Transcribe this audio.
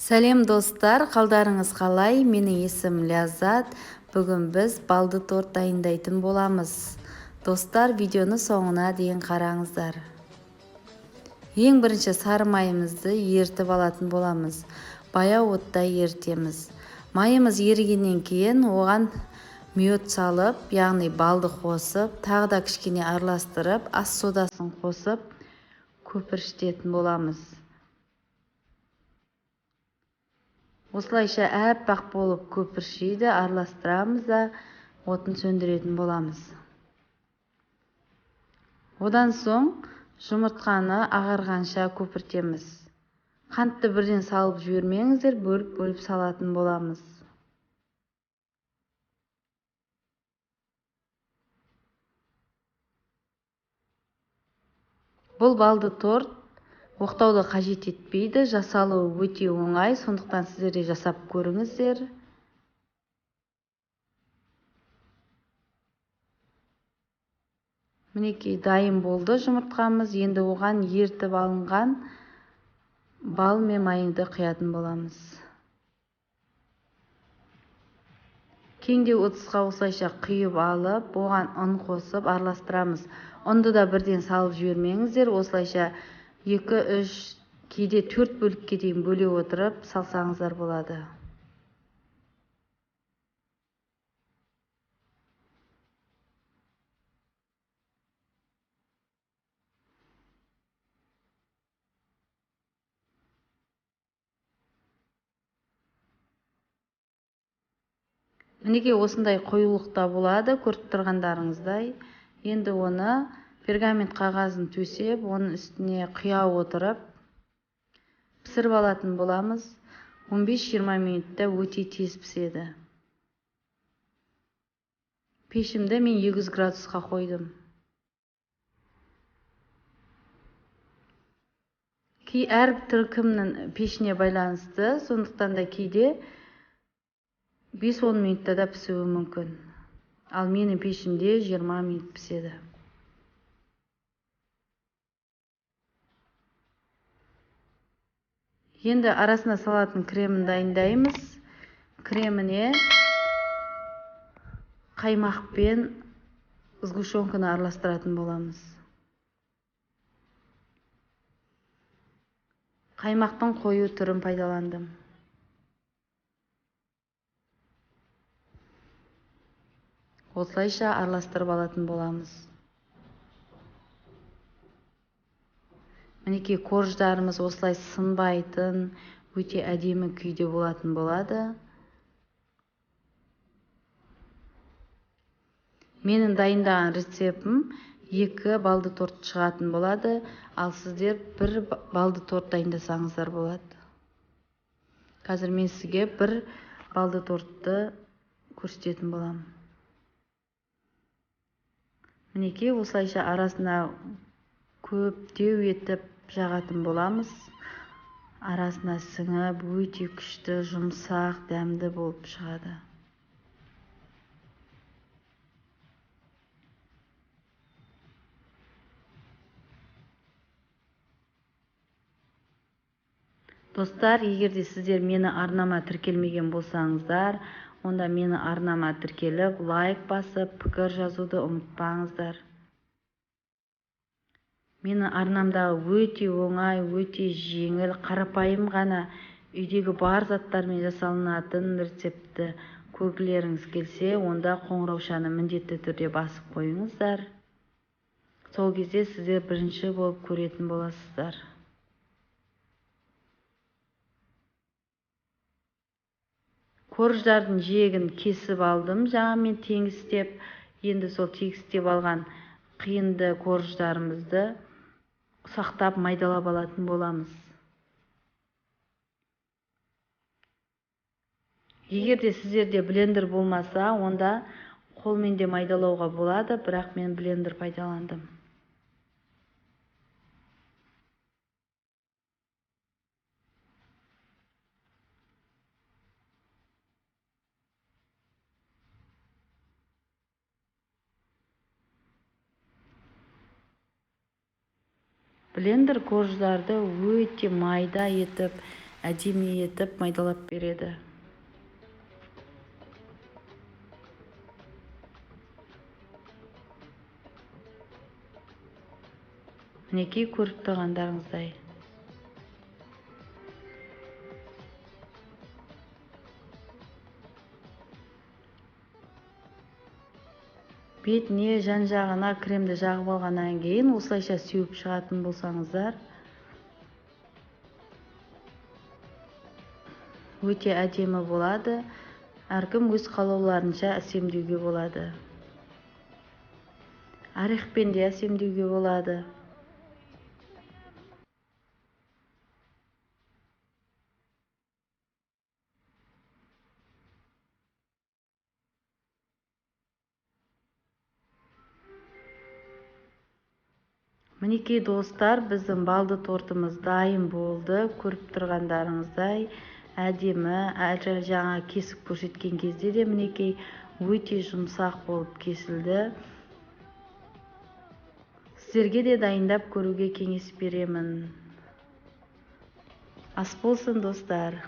Сәлем достар, қалдарыңыз қалай? Менің есімім Ляззат. Бүгін біз балды торт дайындайтын боламыз. Достар, видеоны соңына дейін қараңыздар. Ең бірінші сары майымызды ертіп алатын боламыз. Баяу отта ертеміз. Майымыз ерігеннен кейін оған мед салып, яғни балды қосып, тағы да кішкене араластырып, ас содасын қосып, көпіршітетін боламыз. Осылайша әппақ болып көпіршиді, араластырамыз да отын сөндіретін боламыз. Одан соң жұмыртқаны ағарғанша көпіртеміз. Қантты бірден салып жібермеңіздер, бөліп салатын боламыз. Бұл балды торт оқтауды қажет етпейді, жасалуы өте оңай, сондықтан сіздер де жасап көріңіздер. Мінекей дайын болды жұмыртқамыз. Енді оған ертіп алынған бал мен майыңды құятын боламыз. Кеңдеу ыдысқа осылайша құйып алып, оған ұн қосып араластырамыз. Ұнды да бірден салып жібермеңіздер. Осылайша 2-3, кейде 4 бөлікке дейін бөле отырып салсаңыздар болады. Мінекей осындай қоюлықта болады, көріп тұрғандарыңыздай. Енді оны пергамент қағазын төсеп, оның үстіне құя отырып пісіріп алатын боламыз. 15-20 минутта өте тез піседі. Пешімді мен 200 градусқа қойдым. Әрбір кімнің пешіне байланысты, сондықтан да кейде 5-10 минутта да пісуі мүмкін. Ал менің пешімде 20 минут піседі. Енді арасына салатын кремін дайындаймыз. Креміне қаймақ пен сгущенканы араластыратын боламыз. Қаймақтың қою түрін пайдаландым. Осылайша араластырып алатын боламыз. Мінекей корждарымыз осылай сынбайтын, өте әдемі күйде болатын болады. Менің дайындаған рецептім 2 балды торт шығатын болады, ал сіздер 1 балды торт дайындасаңыздар болады. Қазір мен сізге 1 балды тортты көрсететін боламын. Мінекей осылайша арасына көптеу етіп жағатын боламыз. Арасына сіңіп, өте күшті, жұмсақ, дәмді болып шығады. Достар, егерде сіздер мені арнама тіркелмеген болсаңыздар, онда мені арнама тіркеліп, лайк басып, пікір жазуды ұмытпаңыздар. Мені арнамдағы өте оңай, өте жеңіл, қарапайым ғана үйдегі бар заттармен жасалынатын рецептті көргілеріңіз келсе, онда қоңыраушаны міндетті түрде басып қойыңыздар. Сол кезде сіздер бірінші болып көретін боласыздар. Корждардың жиегін кесіп алдым, жаңа мен теңістеп. Енді сол тегістеп алған қиынды корждарымызды ұсақтап майдалап алатын боламыз. Егерде сіздерде блендер болмаса, онда қолмен де майдалауға болады, бірақ мен блендер пайдаландым. Блендер корждарды өте майда етіп, әдемі етіп майдалап береді. Мінекей көріп тұрғандарыңыздай. Бетіне жан-жағына кремді жағып алғаннан кейін осылайша сеуіп шығатын болсаңыздар, өте әдемі болады. Әркім өз қалауларынша әсемдеуге болады. Орехпен де әсемдеуге болады. Мінекей достар, біздің балды тортымыз дайын болды. Көріп тұрғандарыңыздай әдемі, жаңа кесіп көрсеткен кезде де мінекей өте жұмсақ болып кесілді. Сіздерге де дайындап көруге кеңес беремін. Ас болсын достар.